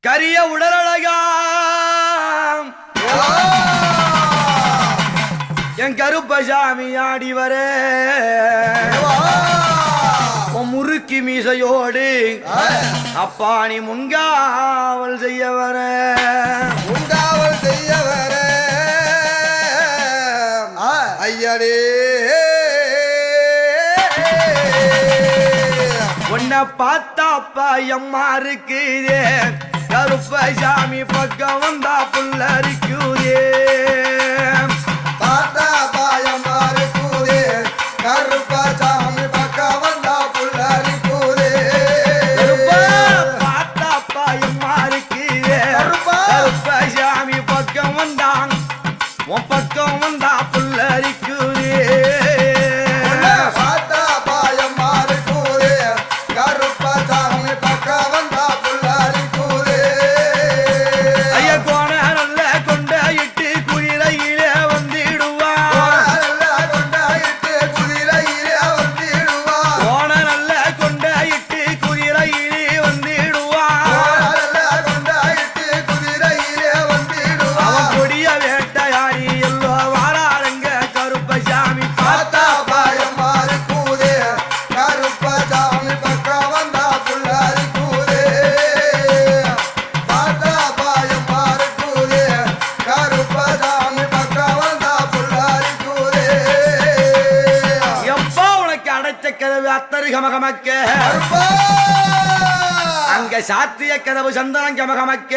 கரிய உடலழகாம் என் கருப்பசாமி ஆடி வர முறுக்கி மீசையோடு அப்பாணி முன்காவல் செய்ய வர ஐயடே உன்னை பார்த்தா பயமா இருக்குதே கருப்பசாமி பக்கம் வந்தா புல்லரிக்குதே பார்த்தா பயமா இருக்குதே கருப்பசாமி பக்கம் வந்தா புல்லரிக்குதே பார்த்தா பயமா இருக்குதே கருப்பசாமி பக்கம் வந்தான் உன் பக்கம் வந்தா புல்லரிக்குதே கமகமக்க அங்க சாத்திய கதவு சந்தனம் கமகமக்க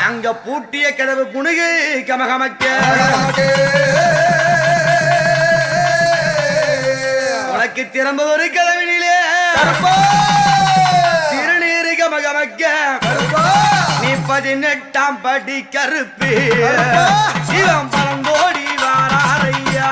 அங்க பூட்டிய கதவு புனுகு கமகமக்க உனக்கு திரும்ப ஒரு கதவினிலே திருநீரு கமகமக்க நீ 18ஆம் படி கருப்பு சிவம் பரங்கோடி வாராரையா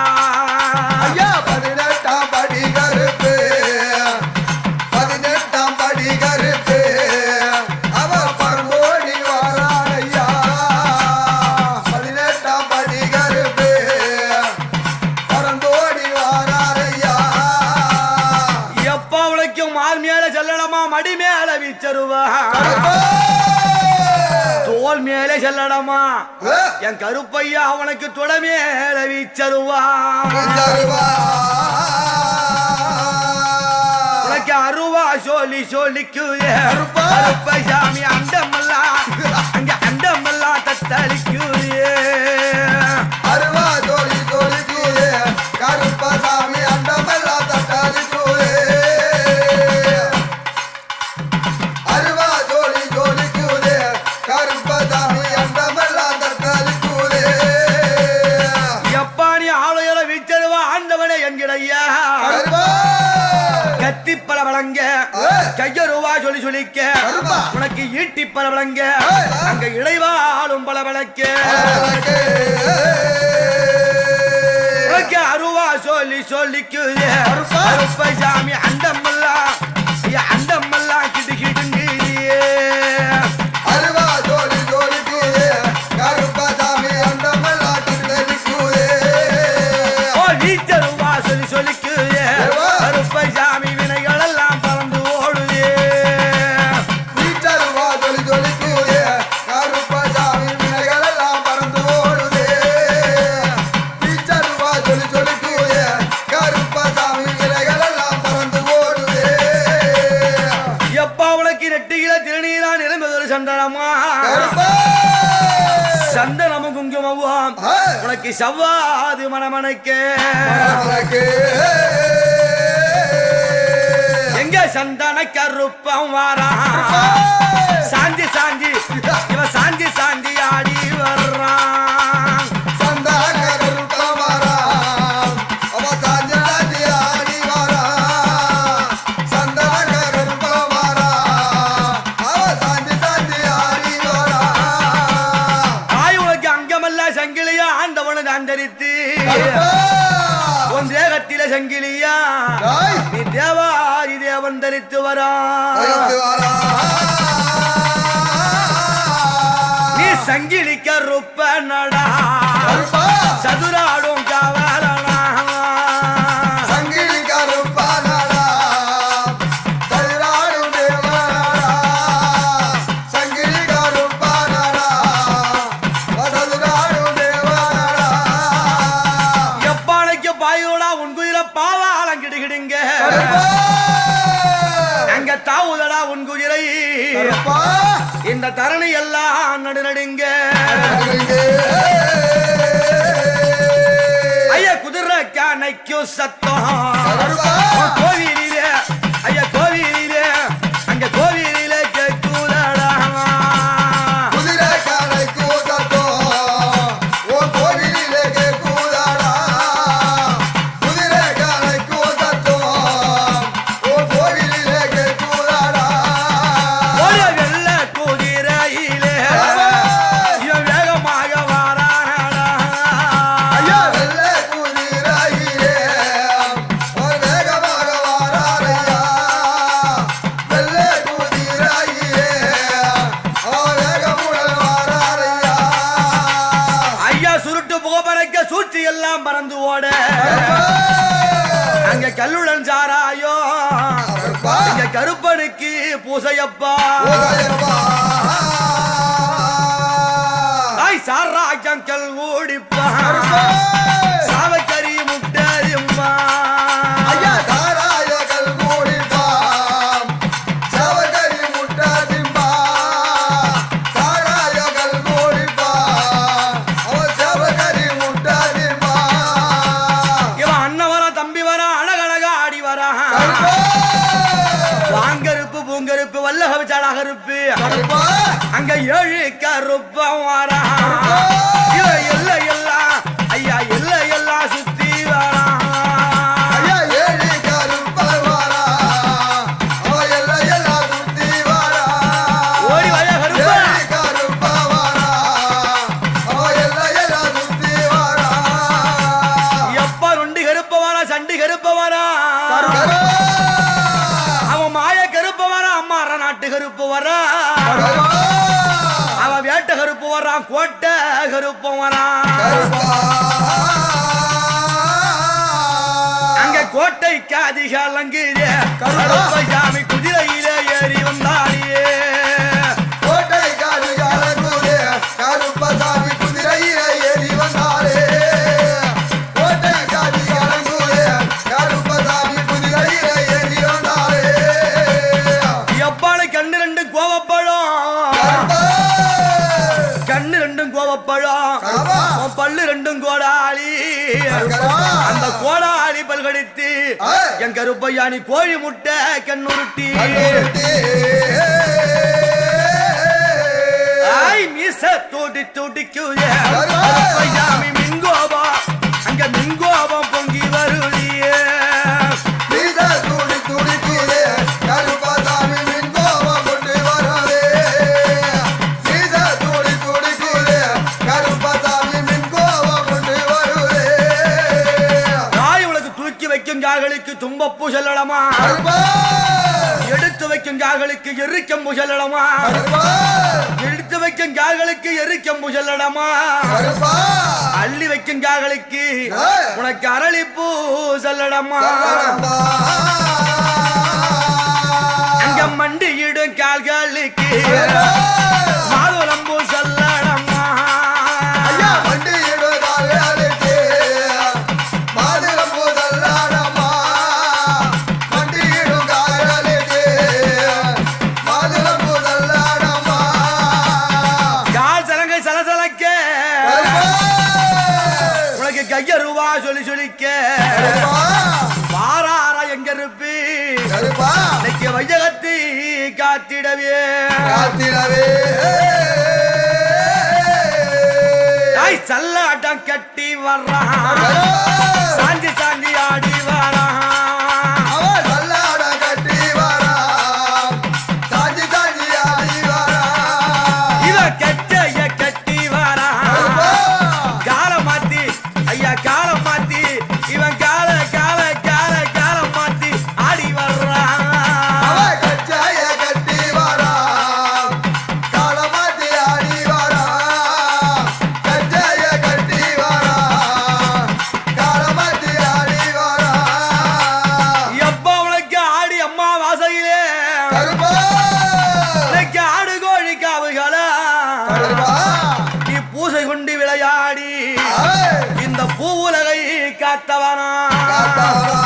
மடி மேல வீச்சருவா தோல் மேலே செல்லடமா என் கருப்பையா அவனுக்கு தொட மேல வீச்சருவா உனக்கு அருவா சொல்லி சொல்லிக்குதே கருப்பசாமி அண்டமெல்லாம் அங்க அண்டமெல்லாம் தத்தளிக்குதே அருவா சொல்லி சொல்லிக்குதே கருப்பசாமி அண்டமெல்லாம் தத்தளிக்குதே கத்தி பல வழங்க கையருவா சொல்லி சொல்லிக்க உனக்கு ஈட்டி பல வழங்க அங்க இளைவாலும் பல வழக்க உனக்கு அருவா சொல்லி சொல்லிக்குதே கருப்பசாமி அண்டமெல்லாம் அண்டமெல்லாம் கிடுகிடுங்கிறியே அருவா சொல்லி சொல்லிக்குதே கருப்பசாமி அண்டமெல்லாம் கிடுகிடுங்கிறியே ஓ வீச்சருவா சொல்லி சொல்லிக்குதே கருப்பசாமி வினைகள் எல்லாம் பறந்து ஓடுதே வீச்சருவா சொல்லி சொல்லிக்குதே கருப்பசாமி வினைகள் எல்லாம் பறந்து ஓடுதே வீச்சருவா சொல்லி சொல்லிக்குதே கருப்பசாமி வினைகள் எல்லாம் பறந்து ஓடுதே எப்பா உனக்கு நெட்டியில திருநீரா நிரம்பதொரு சந்தனமா சந்தனமும் குங்குமவும் உனக்கு சவ்வாது மனமனைக்கு எங்க சந்தன கருப்பம் வாரா சாந்தி சாந்தி இவ சாந்தி சாந்தி ஆடி வர்றான் சந்தன கருப்பம் வாரா அவ சாந்தி சாந்தி ஆடி வாரா சந்தன கருப்பம் வாரா அவ சாந்தி சாந்தி ஆடி வாரா ஆய் உனக்கு அங்கமெல்லாம் சங்கிலியா ஆண்டவனு அந்தரித்து உன் தேகத்தில சங்கிலியா நீ தேவாதி தேவன் தரித்து வரா நீ சங்கிலி கருப்ப நடா சதுராடும் காவலனா சங்கிலி கருப்ப நடா சதுராடும் தேவனா கருப்பா இந்த தரணி எல்லாம் நடுநடுங்க ஐயா குதிரை காணைக்கும் சத்தம் கோவிலிலே ஐயா கோவிலிலே அங்க கோவிலிலே கேட்குதடா குதிரை காணைக்கும் சத்தம் ஓ கோவிலிலே கேட்குதடா குதிரை காணைக்கும் சத்தம் ஓ கோவிலிலே கேட்குதடா ஒரு வெள்ள குதிரையிலே இவன் வேகமாக வாரானடா ஐயா வெள்ளை குதிரையிலே ஒரு வேகமாக வாராரையா வெள்ளை குதிரையிலே அவர் வேகமுடன் வாராரையா ஐயா சுருட்டு புகப்பறக்க சூழ்ச்சி எல்லாம் பறந்து ஓட அங்க கல்லுடன் சாராயோ கருப்பா இங்க கருப்பனுக்கு பூசையப்பா தாய் சாராயம் கல் ஓடிப்பா சாவக்கறி முட்டரிம்மா ஐயா தாராய கல்கூடிப்பா சவகரி முட்டாதிம்பா தாராய கல்கூடிப்பா அவர் சவகரி முட்டாதிம்பா இவன் அண்ணன் வரா தம்பி வரா அழகழகா ஆடி வரா வாங்கருப்பு பூங்கருப்பு வல்லக வச்சாடகருப்பு கருப்பா அங்க ஏழு கருப்பம் வரா இவன் எல்லாம் ஐயா எல்லாம் சுத்தி வரா ஐயா ஏழி கருப்பா வாரா அவர் எல்லாம் சுத்தி வாரா ஓடி வாயா கருப்பா ஏழி கருப்பா வாரா அவர் எல்லாம் சுத்தி வாரா எப்ப நொண்டி கருப்ப வரா சண்டி கருப்ப வரா கருப்பா அவன் மாய கருப்ப வரா அம்மா நாட்டு கருப்பு வரா அவன் வேட்ட கருப்பு வரான் கோட்டை கருப்பு வரான் அங்க கோட்டைக்கு அதிகாலங்குதே கருப்பசாமி குதிரையில ஏறி வந்தாடியே கோட்டை காலிகாலங்குதே கருப்பசாமி குதிரையில ஏறி வந்தாரே கோட்டை காலிகாலங்குதே கருப்பசாமி குதிரையில ஏறி வந்தாரே எப்பான கண்ணு ரெண்டும் கோவப்பழம் கண்ணு ரெண்டும் கோவப்பழம் உன் பல்லு ரெண்டும் கோடாளி அந்த கோடாளி பல்கடித்து என் கருப்பையானி கோழி முட்டை கண்ணுருட்டி ஆய் மீச தூடி தூடிக்குதே கருப்பையாமி மின்கோபம் அங்க மின்கோபம் பொங்கி வருதியே மீச துடி துடிக்குதே கருப்பசாமி மின் கோபம் கொண்டு வரவே மீச துடி துடிக்குதே கருப்பசாமி மின் கோபம் கொண்டு வருவே தாய் உனக்கு தூக்கி வைக்கும் காகளுக்கு தும்பப்பூ செல்லடமா கருப்பா எடுத்து வைக்கும் காகளுக்கு எரிக்கம்பு செல்லடமா கருப்பா எடுத்து வைக்கும் காகளுக்கு எரிக்கம்பு செல்லடமா கருப்பா அள்ளி வைக்கும் காகளுக்கு உனக்கு அரளிப்பூ செல்லடமா சரணம்பா அங்க மண்டியிடும் கால்களுக்கு மாதுளம்பூ செல்லடமா ஐயா வண்டியிடும் கால்களுக்கு மாதுளம் பூதல்லாடம்மா வண்டியிடும் கால்களுக்கு மாதுளம் பூதல்லாடம்மா கால் சலங்கை சலசலக்க கருப்பா உனக்கு கைய ரூபா சொல்லிக்க கருப்பா வாராரா எங்க இருப்பி கருப்பா இன்னைக்கு வையகத்தை காத்திடவே காத்திடவே தாய் சல்லாட்டம் கட்டி வர்றான் சாந்தி சாந்தி ஆடி வரான் அவன் சல்லாட கட்டி வரா சாஞ்சி சாஞ்சி ஆடி வரா இவ கட்டைய கட்டி வரான் காலம் மாத்தி ஐயா காலம் மாத்தி இவன் காலம் மாத்தி ஆடி வர்றான் அவன் கச்சாய கட்டி வரா காலமாத்தி ஆடி வரா கச்சாய கட்டி வரா காலமாத்தி ஆடி வரா எப்ப உனக்கு ஆடி அம்மா வாசையிலே கருப்பா உனக்கு ஆடு கோழி காவுகளா கருப்பா நீ பூசை கொண்டு விளையாடி இந்த பூவுலகை காத்தவனா காத்தவரா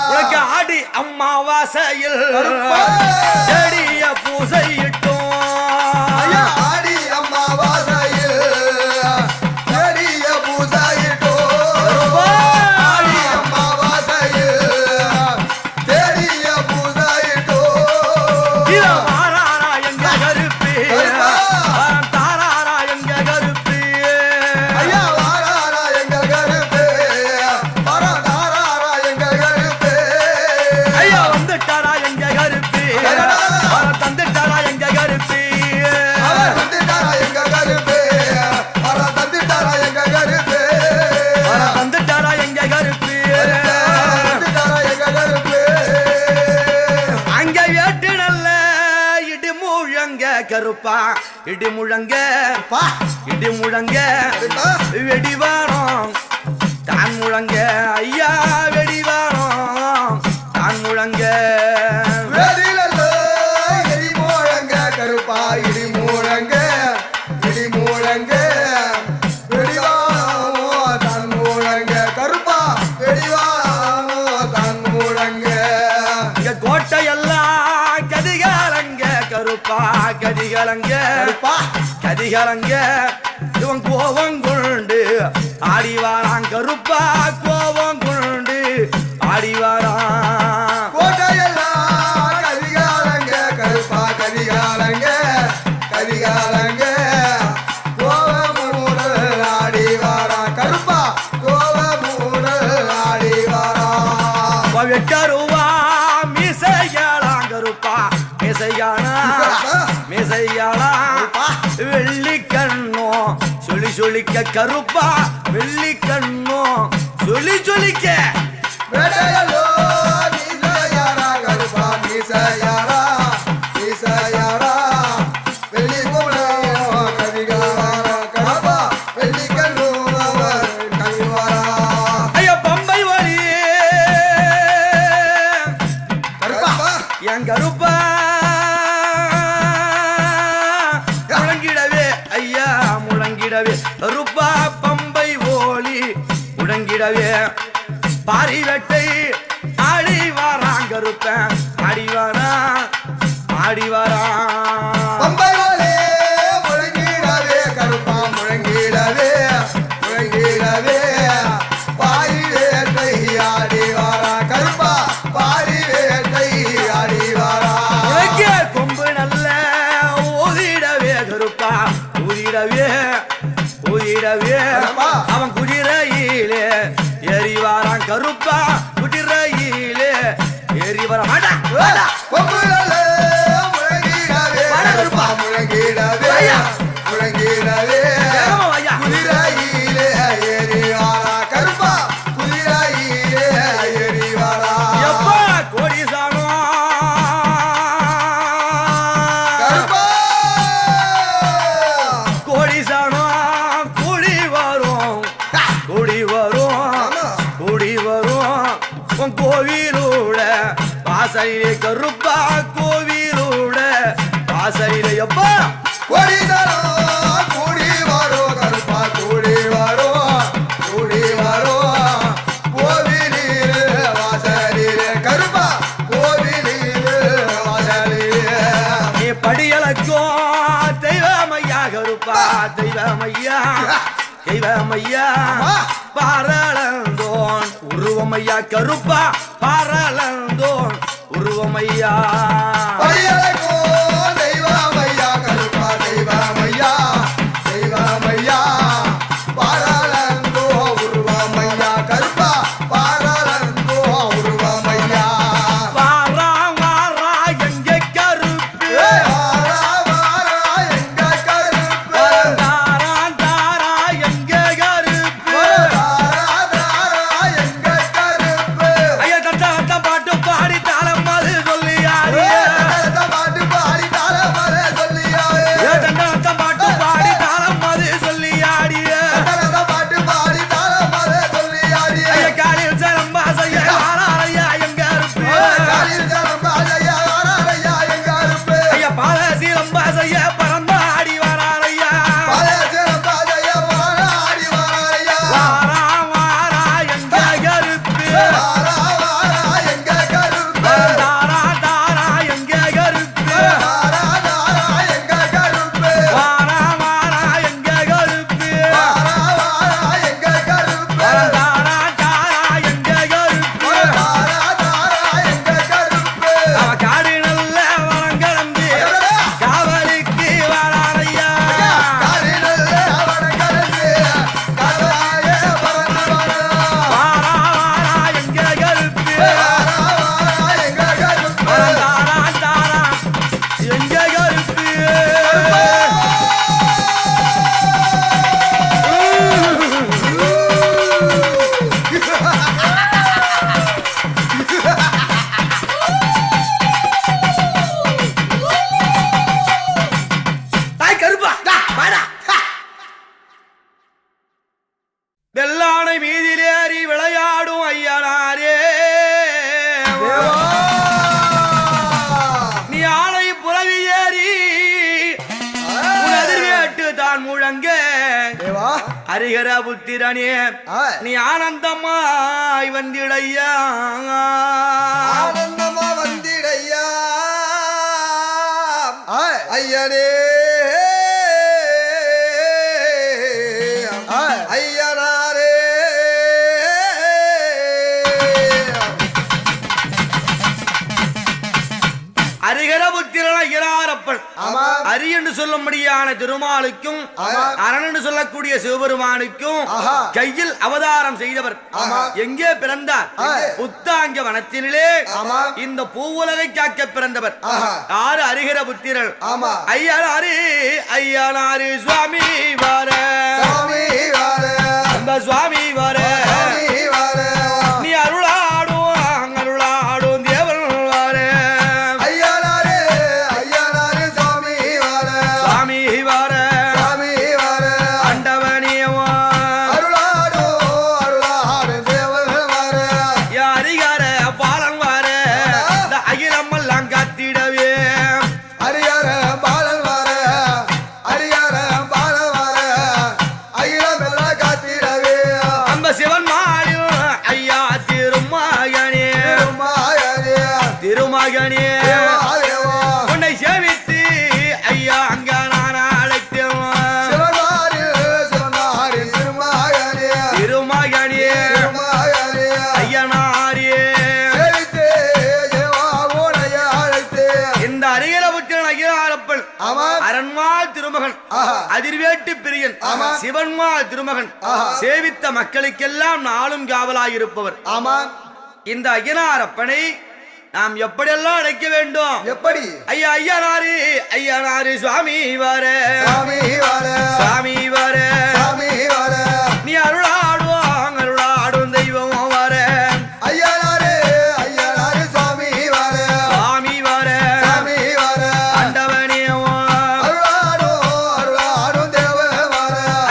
உனக்கு ஆடி அம்மா அமாவாசையில் கருப்பா. செடிய பூசையிட்டோம் ஐயா ஆடி அம்மாவாசையில் பெரிய பூசாயிட்டோ ஆடி அம்மாவாசையில் பெரிய பூசாயிட்டோ மாறாரா எங்க கருப்பி தாராரா எங்க கருப்பி ஐயா வாராரா எங்க கருப்பு வரதாராரா எங்க கருப்பு ஐயா வந்துட்டாரா எங்க கருப்பி தந்துட்டாரா எங்க கருப்பி அவர் வந்துட்டாரா எங்க கருப்பு வர தந்துட்டாரா எங்க கருப்பு தந்துட்டாரா எங்க கருப்பி வந்துட்டாரா எங்க கருப்பு அங்க வேட்டு நல்ல இடிமுழங்க கருப்பா இடிமுழங்க பா இடிமுழங்க கருப்பா வெடிவாரம் தான் முழங்க ஐயா வெடிவாரம் தான் முழங்க வெளியிலல்லோ இடி மூழங்க கருப்பா இடி மூழங்க இடி மூழங்க வெடிவானோ தான் மூழங்க கருப்பா வெடிவானோ தான் மூழங்க இங்க கோட்டையெல்லாம் கதிகாலங்க கருப்பா கதிகாலங்க கருப்பா கதிகாலங்க இவன் கோவம் கொண்டு ஆடி வாரான் கருப்பா கோவம் கொண்டு ஆடி வாரான் கோட்டையெல்லாம் கதிகாலங்க கருப்பா கதிகாலங்க கதிகாலங்க கோவமூடு ஆடி வாரா கருப்பா கோவமூடு ஆடி வாரா வெட்டருவா மீசையாளாம் கருப்பா மீசையானா மீசையாளா வெள்ளி கண்ணோ சொல்லி சொல்லிக்க கருப்பா வெள்ளி கண்ணோ சொல்லி சொல்லிக்க வேட்டையல்லோ மீசையாரா கருப்பா மீசையாரா மீசையாரா வெள்ளி கூடோ கதிகாரா கருப்பா வெள்ளி கண்ணோ கவிவாரா ஐயா பம்பை வழி கருப்பா என் கருப்பா முழங்கிடவே ஐயா முழங்கிடவே கருப்பா பம்பை ஓலி முழங்கிடவே பாரி வெட்டை ஆடி வாரான் கருப்பன் ஆடி வாரான் ஆடி வாரான் பம்பை ஓலே முழங்கிடவே கருப்பா முழங்கிடவே முழங்கிடவே பாரி வேட்டை ஆடி வாரா கருப்பா பாரி வேட்டை ஆடி வாரா உனக்கே கொம்பு நல்ல ஊதிடவே கருப்பா ஊதிடவே ஊதிடவே அவன் குதிரையிலே ஏறி வாரான் கருப்பா குதிரையிலே ஏறி வர மாட்டா கொம்புகளே முழங்கிடவே கருப்பா முழங்கிடவே முழங்கிடவே ஐயா குதிரையிலே ஏறி வாரா கருப்பா குதிரையிலே ஏறி வாரா எப்பா கோடி சாணம் கருப்பா கோடி சாணம் கூடி வரும் கூடி வரும் ஆமா. கூடி வரும் உன் கோவிலோட வாசலிலே கருப்பா கோவிலோட வாசலிலே எப்பா கொடிதரோ கூடி வரோ கருப்பா கூடி வரோ கூடி வரோ கோவிலிலே வாசலிலே கருப்பா கோவிலிலே வாசலிலே நீ படியலக்கும் தெய்வமையா கருப்பா தெய்வமையா தெய்வமையா பாரளந்தோன் உருவமையா கருப்பா பாரளந்தோன் உருவமையா படியலைக்கோ தெய்வமையா கருப்பா தெய்வமையா தெய்வமையா பாராளந்தோ உருவமையா கருப்பா பாராளந்தோ உருவமையா வாரா வாரா எங்க கருப்பு வாரா வாரா எங்க கருப்பு தாரா தாரா எங்க கருப்பு தாரா தாரா எங்க கருப்பு ஐயா தட்ட பாட்டு பாடி தாளம் அது சொல்லியாரு ஹரிஹர புத்திரனே நீ ஆனந்தமாய் வந்திடையா ஆனந்தமா வந்திடையா ஐயனே ஐயனாரே ஹரிஹர புத்திரன் ஐயனாரப்பன் ஹரி என்று சொல்லும்படியான திருமாலுக்கும் அரண் என்று சொல்லக்கூடிய சிவபெருமானுக்கும் கையில் அவதாரம் செய்தவர். எங்கே பிறந்தார்? புத்தாங்க வனத்தினிலே இந்த பூவுலகை காக்க பிறந்தவர். யாரு? ஹரிஹர புத்திரன் ஐயனாரே ஐயனாரே சுவாமி வார அந்த சுவாமி வார நீ அருளாடும் அருளாடும் தேவன் வார சுவாமி வார அண்டவனியவா ஹரிஹர பாலன் வார இந்த அகிலமெல்லாம் காத்திடவே அந்த சிவன் மாடில் ஐயா திருமகனே திருமகனே உன்னை சேவித்து ஐயா அங்க நான் அழைத்தேன் திருமகனே ஐயனாரே இந்த ஹரிஹர புத்திரன் ஐயனாரப்பன் அரண்மாள் திருமகன் அதிர்வேட்டு பிரியன் சிவன்மாள் திருமகன் சேவித்த மக்களுக்கெல்லாம் நாளும் காவலாயிருப்பவர். இந்த ஐயனாரப்பனை நாம் எப்படியெல்லாம் அழைக்க வேண்டும்? எப்படி? ஐயா ஐயனாரு ஐயனாரு சுவாமி வர சுவாமி வர நீ அருளாடுவாங்க அருளாடும் தெய்வம் வர சுவாமி வர அண்டவனியவா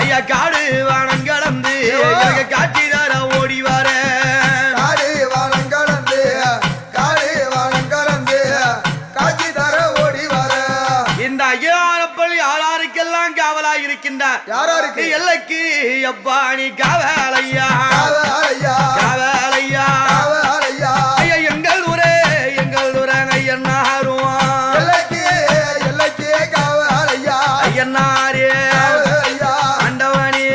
ஐயா காடு வானம் கடந்து எனக்கு காட்சி தர ஓடி வர இந்த ஐயனாரப்பன் யாராருக்கெல்லாம் காவலாய் இருக்கின்றார்? யாராருக்கு? எல்லைக்கு எப்பா நீ காவலையா காவலையா ஐயா எங்கள் ஊரே ஐயனாரும் ஐயனாரே ஆண்டவனே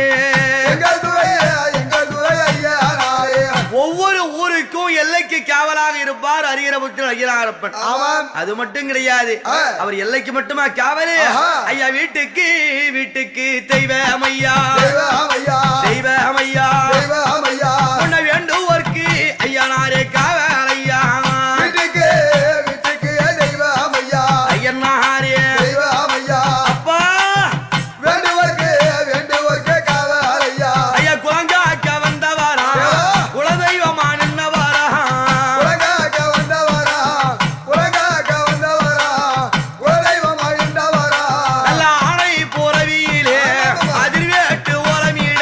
ஒவ்வொரு ஊருக்கும் எல்லைக்கு காவலாக இருப்பார் ஹரிஹர புத்திரன் ஐயனாரப்பன். அது மட்டும் கிடையாது, அவர் எல்லைக்கு மட்டுமா காவலு? ஐயா வீட்டுக்கு வீட்டுக்கு தெய்வமையா தெய்வமையா உன்னை வேண்டுவோர்க்கு ஐயனாரே காவலையா ஐயனாரே அப்பா ஐயா குழங்காக்க வந்தவாரா குலதெய்வமா நின்னவாரா நல்ல ஆணை புறவியிலே அதிர்வேட்டு ஓலமீட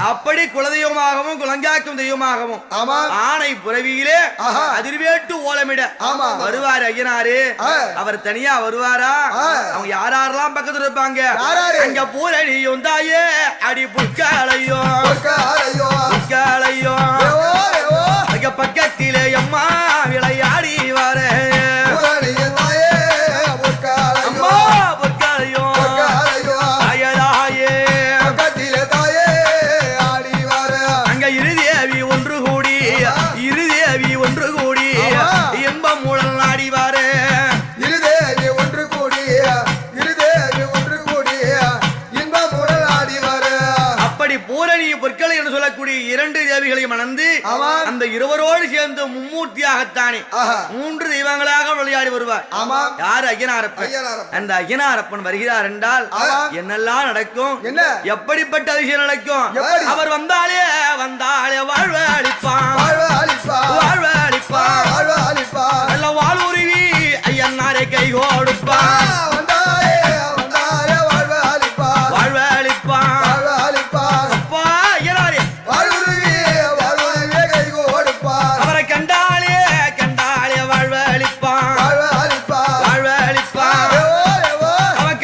அப்படி குலதெய்வமாகவும் குலங்காக்கும் தெய்வமாகவும் ஆணை புறவியிலே அதிர்வேட்டு ஓலமிட வருவாரு ஐயனாரு. அவர் தனியா வருவாரா? அவங்க யாரெல்லாம் பக்கத்துல இருப்பாங்க? அங்க பூரணியும் தாயே அடி புற்காலையும் புற்காலையும் அங்க பக்கத்திலே அம்மா விளையாடி வர அம்மா புற்காலையும் தாயதாயே அங்க இருதேவி ஒன்று கூடி இருதேவி ஒன்று கூடி இன்பம் மூலம் நாடி வர அப்படி பூரணி பொற்களை என்று சொல்லக்கூடிய இரண்டு தேவிகளை மணந்து அந்த இருவரோடு சேர்ந்து மும்மூர்த்தியாகத்தானே மூன்று தெய்வங்களாக விளையாடி வருவார். யார்? ஐயனாரப்பன். அந்த ஐயனாரப்பன் வருகிறார் என்றால் என்னெல்லாம் நடக்கும்? எப்படிப்பட்ட விஷயம் நடக்கும்? அவர் வந்தாலே வாழ்வு அளிப்பான் வாழ்வு அளிப்பான் நல்ல வாழ்வுருவி ஐயனாரை கை கொடுப்பான் வாழ்வு அளிப்பான் அப்பா ஐயனாரே அவரை கண்டாலே வாழ்வு அளிப்பான் வாழ்வு அளிப்பான் அவன்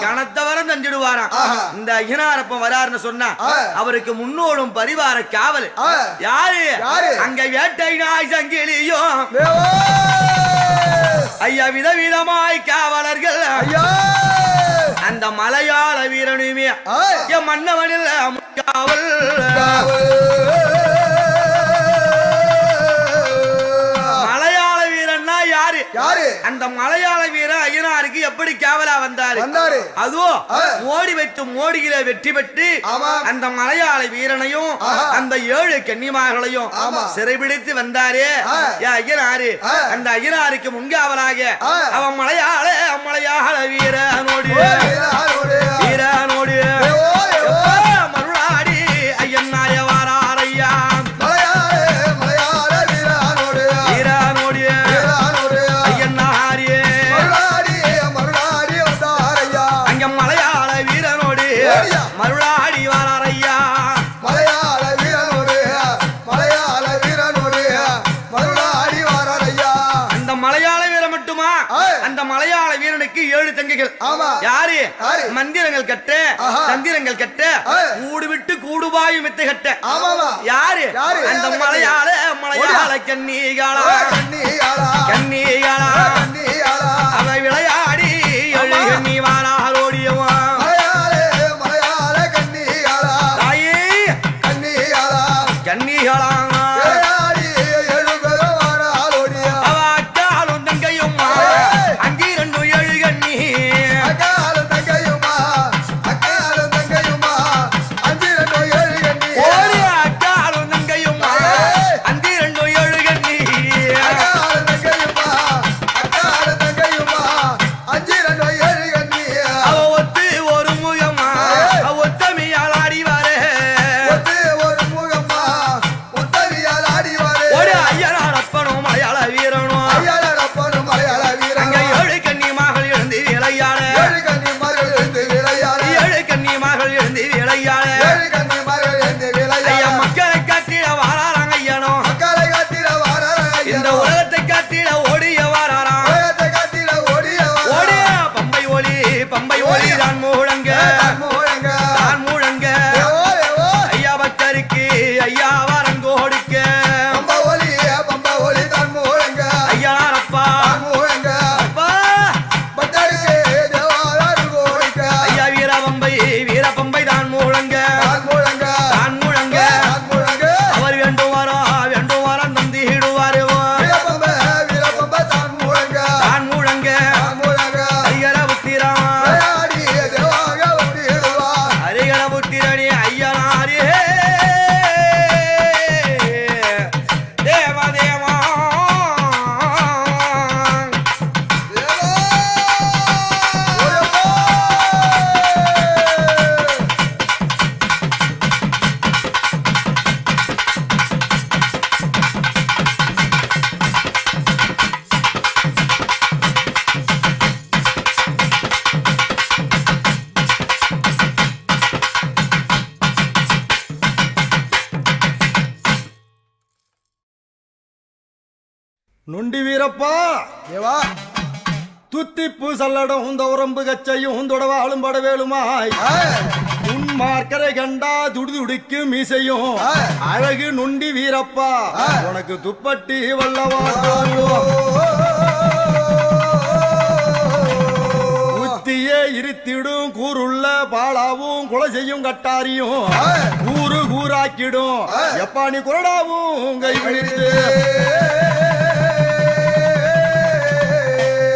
கணத்தவரம் தஞ்சிடுவாராம். இந்த ஐயனாரப்பன் வராருன்னு சொன்னா அவருக்கு முன்னோடும் பரிவார காவல் யாரு? அங்க வேட்டை நாய் சங்கிலியும் ஐயா விதவிதமாய் காவலர்கள் அந்த மலையாள வீரனுமே என் மன்னவனில் காவல். மலையாள வீரன்னா யாரு? அந்த மலையாள வீரன் ஐயனாருக்கு எப்படி காவலா வந்தாரு? அதுவும் மோடி வைத்து மோடியில வெற்றி பெற்று அந்த மலையாள வீரனையும் அந்த 7 கன்னிமார்களையும் சிறைபிடித்து வந்தாரு ஐயனாரு. அந்த ஐயனாருக்கு முன்காவலாக அவன் மலையாள வீரனோடு மருளாடி ஐயன் நாயவாரையா மருளாடி வாரையா அந்த மலையாள வீரன் மட்டுமா? அந்த மலையாள வீரனுக்கு 7 தங்கைகள். யாரு? மந்திரங்கள் கட்ட தந்திரங்கள் கட்ட கூடு விட்டு கூடுபாயும் வித்து கட்ட யாரு? அந்த மலையாள கன்னிகாளா அவை விளையாடி 7 கன்னி வாராரோடியவா கன்னிகளா அக்காலும் தங்கையும் அங்கே 2 7 கன்னி அக்காலும் தங்கையும் அங்கே 2 7 கன்னி அவ ஒத்து ஒரு முகமா ஒத்தமையால் ஆடிவாரே ஐயனாரப்பனும் மலையாள வீரனும் அங்க 7 கன்னிமார்கள் எழுந்து விளையாட 7 கன்னிமார்கள் எழுந்து விளையாட ஐயா மக்களை காட்டிட வாராங்க ஐயனோ இந்த உலகத்தை காட்டிட ஓடிய வாராராம் ஓடிய பம்பை ஒளி தான் முழங்க ஐயா பக்தருக்கு ஐயா வரங்கோடுக்க ஐயனாரப்பா ஐயா வீரபம்பை தான் முழங்க அவர் வேண்டும் வரம் தந்திடுவாரு தான் முழங்க ஹரிகர புத்திரனி ஐயனாரே தேவதேவா நொண்டி வீரப்பா துத்திப்பு சல்லடம் உரம்பு கச்சையும் தொடவாளும் படவேலுமாய் உன்மார்க்கரை கண்டா துடிதுடிக்கு மீசையும் அழகு நொண்டி வீரப்பா உனக்கு துப்பட்டி வல்லவா உத்தியே இருத்திடும் கூறுள்ள பாலாவும் கொலை செய்யும் கட்டாரியும் கூறு கூறாக்கிடும் எப்பா நீ குரடாவும் கைவிழித்து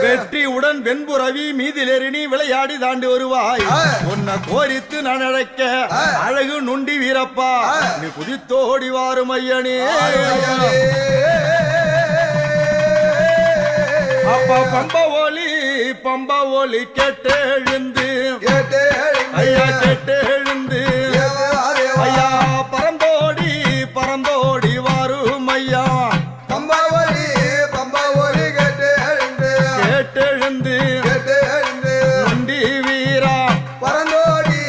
வெற்றியுடன் வெண்புறவி மீதிலெறினி விளையாடி தாண்டி வருவாய் உன்னை கோரித்து நான் அழைக்க அழகு நொண்டி வீரப்பா நீ குதித்தோடி வாரும் ஐயனே அப்பா பம்ப ஒலி கேட்டெழுந்து ஐயா கேட்டெழுந்து ஐயா பறந்தோடி வாரும் ஐயா கேட்டெழுந்து நொண்டி வீரா பறந்தோடி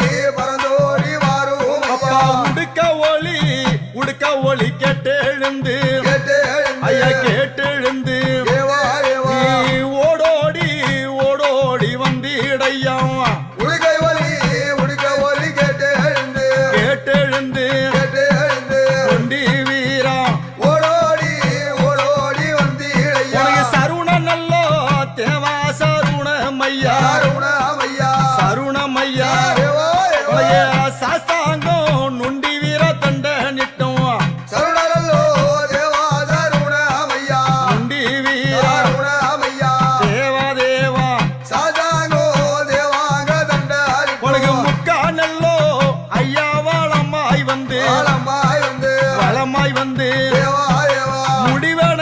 வாரும் அப்பா உடுக்க ஒலி கேட்டெழுந்து ஐயா கேட்டெழுந்து நீ ஓடோடி வந்திடையா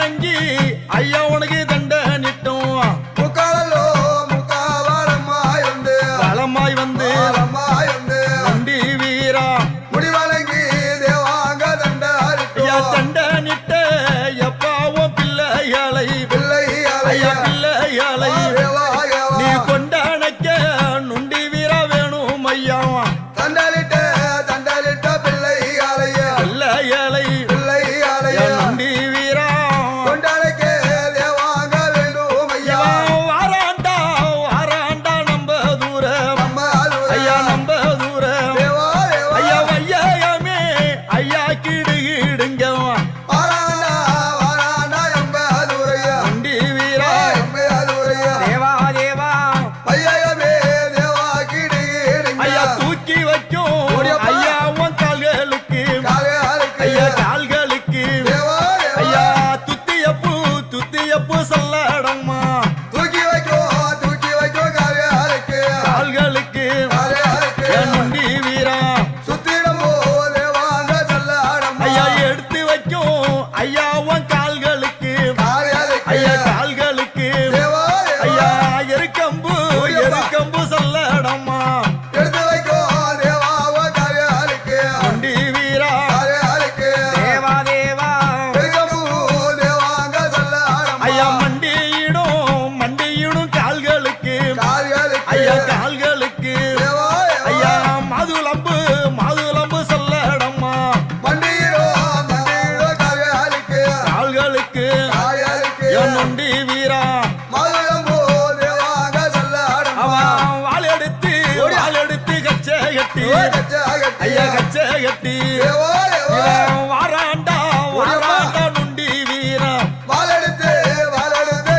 வணங்கி ஐயா உனக்கு தண்டனிட்டும் முக்காலோ முக்காவாளம்மாய் வந்து வளமாய் வந்து வாழம்மாய் வந்து நொண்டி வீரா முடிவழங்கி தேவாங்க ஐயா தண்டாரிட்டோ தண்டனிட்ட எப்பாவும் பிள்ளைகளை பிள்ளை ஐயா அலைய பிள்ளைகளை தேவா தேவா நீ கொண்டாடக்க நொண்டி வீரா வேணும் ஐயா தண்டலிட்ட பிள்ளை அலைய பிள்ளைகளை பிள்ளை அலைய ஐயா நொண்டி வீரா கொண்டாடக்க தேவாங்க வேணும் ஐயா வாராண்டா வாராண்டா நம்ப தூரம் நம்ம ஆளுரை ஐயா நம்ப தூரம் தேவா தேவா ஐயா வையமே ஐயா கிடுகிடுங்க வாராண்டா வாராண்டா எம்ப ஆளுரையா நொண்டி வீரா எம்ப ஆளுரையா தேவா தேவா ஐயமே தேவா கிடி ஐயா தூக்கி வைக்கும் ஓடியப்பா. ஐயா உன் கால்களுக்கு காலையாருக்கு ஐயா கால்களுக்கு தேவா தேவா ஐயா துத்தியப்பு சொல்லடம்மா தூக்கி வைக்கோ காலையாருக்கு கால்களுக்கு காலையாருக்கு என் நொண்டி வீரா சுத்திடமோ தேவாங்க சொல்லாடம்மா ஐயா எடுத்து வைக்கும் ஐயா உன் கால்களுக்கு காலையாருக்கு ஐயா கால்களுக்கு தேவா தேவா ஐயா எருக்கம்பு சொல்லடம்மா எடுத்து வைக்கோ தேவாவ காலையாருக்கு நொண்டி வீரா காலையாருக்கு தேவா தேவா பெருகமோ தேவாங்க சொல்லாடம்மா ஐயா மண்டியிடும் கால்களுக்கு காலையாருக்கு ஐயா கால்களுக்கு தேவா தேவா ஐயா மாதுளம்பு சொல்லடம்மா மண்டியிடோ காலையாருக்கு கால்களுக்கு காலையாருக்கு என் நொண்டி வீரா மதுரம்போ தேவாங்க சொல்லாடம்மா அவன் வாள் எடுத்து கச்சை கட்டி ஐயா கச்சை கட்டி தேவா தேவா இவன் வாராண்டா நொண்டி வீரா வாழெடுத்து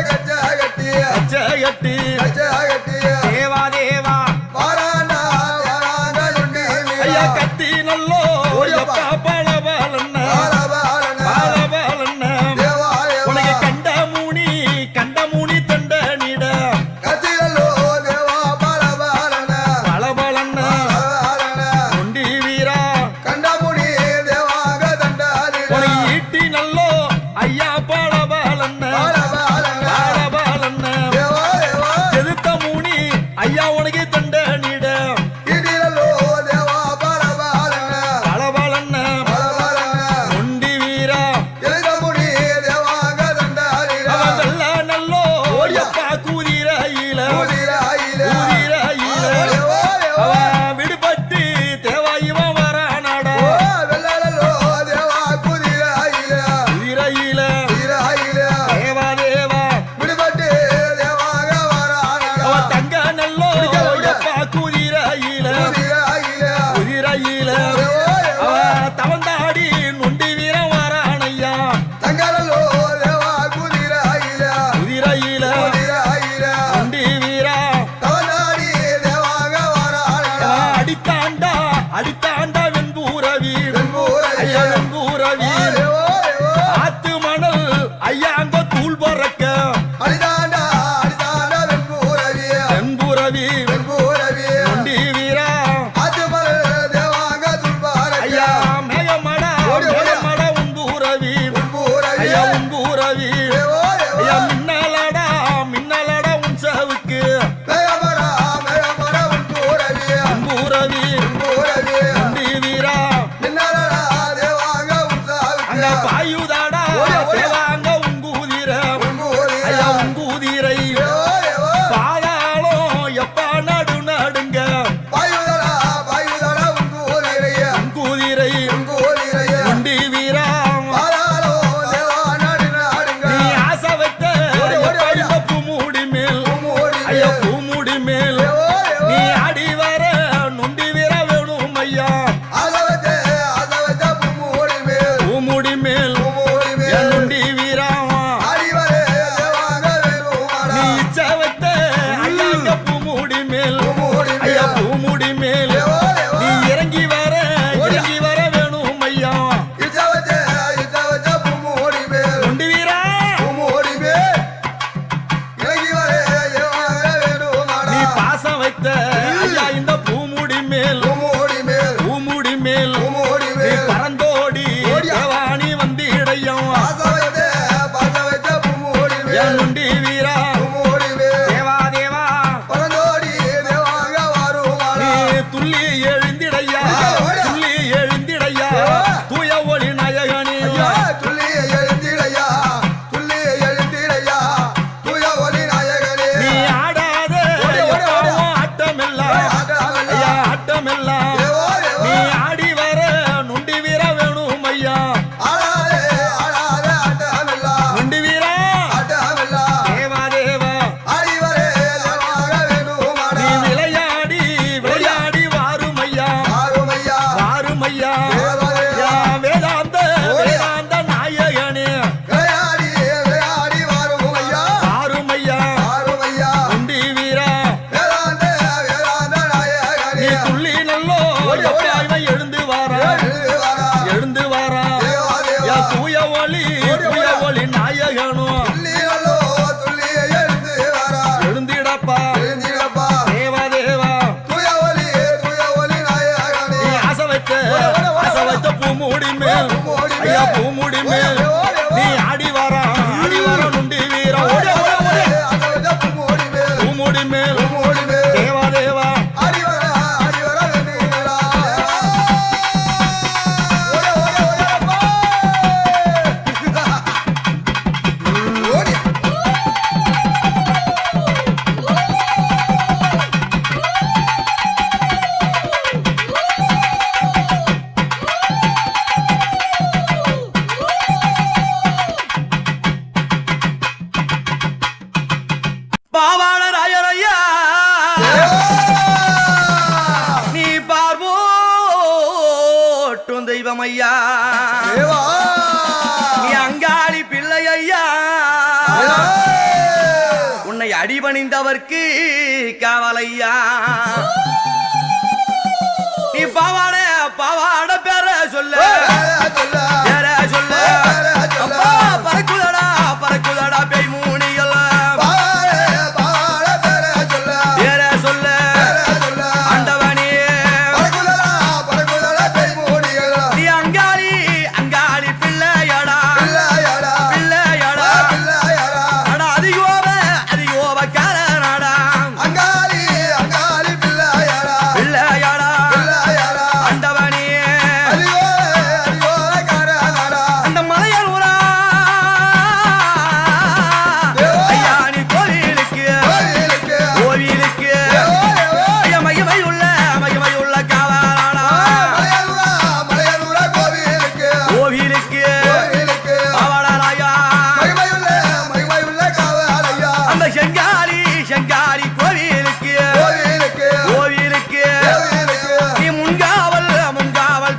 கச்சா கட்டி கச்சை கட்டி கச்சா கட்டி தேவா தேவா வாராண்டா வாராண்ட சுண்டி ஐயா கத்தி நல்லோ ஓடியப்பா. எப்பா பலபலன்ன வாழபாலன பலபலன்ன தேவா தேவா உனக்கு கண்ட மூனி தண்டனிட கத்திரலோ தேவா பாலபாலன பலபலன்ன பாலபாலன நொண்டி வீரா கண்டமுனி தேவாங்க தண்டாரிட உனக்கு ஈட்டி நல்லோ ஐயா பலபலன்ன பாலபாலன பலபலன்ன தேவா தேவா எதிர்த்த மூனி ஐயா உனக்கு தண்டனிட கிடிரலோ தேவா பாலபாலன பலபலன்ன பாலபாலன நொண்டி வீரா எழுதமுனி தேவாங்க தண்டாரிட அவன் வெள்ள நல்லோ எப்பா கூதிரையில குதிரையில தேவா தேவா அவன் விடுபட்டு தேவா இவன் வரானடா ஓ வெள்ளலோ தேவா குதிரையில குதிரையில குதிரையில தேவா தேவா விடுபட்டு தேவாங்க வரானடா அவன் தங்க நல்லோ எப்பா குதிரையில குதிரையில குதிரையில தேவா தேவா அவன் தவந்தாடி நொண்டி வீரன் வரானையா தங்கலோ தேவா குதிரையில குதிரையில குதிரையில நொண்டி வீரா தவனாடி தேவாங்க வரானடா அவன் அடித்தாண்டா வெண்பூரவி வெண்பூரையில ஐயா வெண்பூரவி தேவா தேவா ஆத்து மணல் ஐயா அங்க தூள் பறக்க அடிதாண்டா வெண்பூரவி வெண்பூரவி வெண்பூரவி நொண்டி வீரா ஆத்துமல தேவாங்க துல்பாரக்க ஐயா மேகமட உன்பூரவி வெண்பூரவி ஐயா உன்பூரவி தேவா தேவா ஐயா மின்னலடா உன் சாவுக்கு மேகமடா வெண்பூரவி உன்பூரவி வெண்பூரவி நொண்டி வீரா மின்னலடா தேவாங்க அங்க உற்சாவிக்க பாயுதாடா தேவாங்க உங்கூதிர வெண்பூரவி ஐயா உங்கூதிரை தேவா தேவா பாதாளம் எப்பா நடுங்க பாயுதடா வெண்பூரவி உங்கூதிரை வெண்பூரவி நொண்டி வீரா பாதாளோ தேவா நாடுங்க நீ ஆசை வைத்த என் நுண்டி வீரா தேவா தேவா நீ துள்ளி எழுந்திடையா துள்ளி எழுந்திடையா தூய ஒளி நாயகனே நீ ஆடாத எப்பவும் ஆட்டமெல்லாம் ஐயா ஆட்டமெல்லாம் நீ ஆடி வர நுண்டி வீரா வேணும் ஐயா நுண்டி வீரா தேவா தேவா நீ விளையாடி விளையாடி வாரும் ஐயா வாரும் ஐயா யா வேதாந்த வேதாந்த நாயகனே வாரும் ஐயா நுண்டி வீரா நீ துள்ளி நல்லோ எப்ப எழுந்து வாரா எழுந்து வாரா யா தூய ஒளி நாயகனும் எழுந்திடப்பா தேவா தேவா நீ ஆசை வைத்த பூமுடி மேல் ஐயா பூமுடி மேல் நீ ஆடி வாரா நுண்டி வீரா ஓடி பூமுடி மேல் தேவா தேவா பாவாள ராயரையா நீ பார்வோட்டும் தெய்வம் ஐயா நீ அங்காளி பிள்ளை ஐயா உன்னை அடிபணிந்தவர்க்கு காவலையா நீ பாவாட பேர சொல்ல பேர சொல்ல அப்பா பறக்குதடா பேய் மூணிகள் பேர சொல்ல ஆண்டவனே நீ அங்காளி பிள்ளையடா அடா அதிகோப காரணடா பிள்ளையடா ஆண்டவனே அந்த மலையனூரா ஐயா நீ கோவிலுக்கு ஐயா மகிமையுள்ள காவலாடா கோவிலுக்கு பாவாளராயா அந்த செங்காரி கோவிலுக்கு நீ முன்காவல்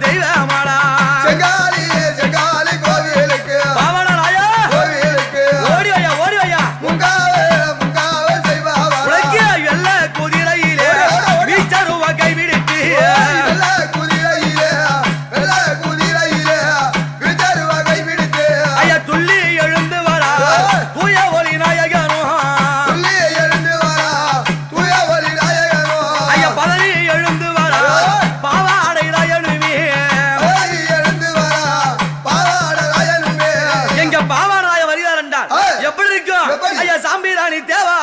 தெய்வமாடா பாவாளராயா ஓடி வையா உனக்கு வெள்ள குதிரையிலே வீச்சருவ கைவிடுத்து ஐயா துள்ளி எழுந்து வரா தூய ஒளி நாயகனும் ஐயா பதறி எழுந்து வரா பாவாடை ராயனுமே எங்க பாவாடாய வருகிறார் என்றால் எப்படி இருக்கும் ஐயா சாம்பிராணி தேவா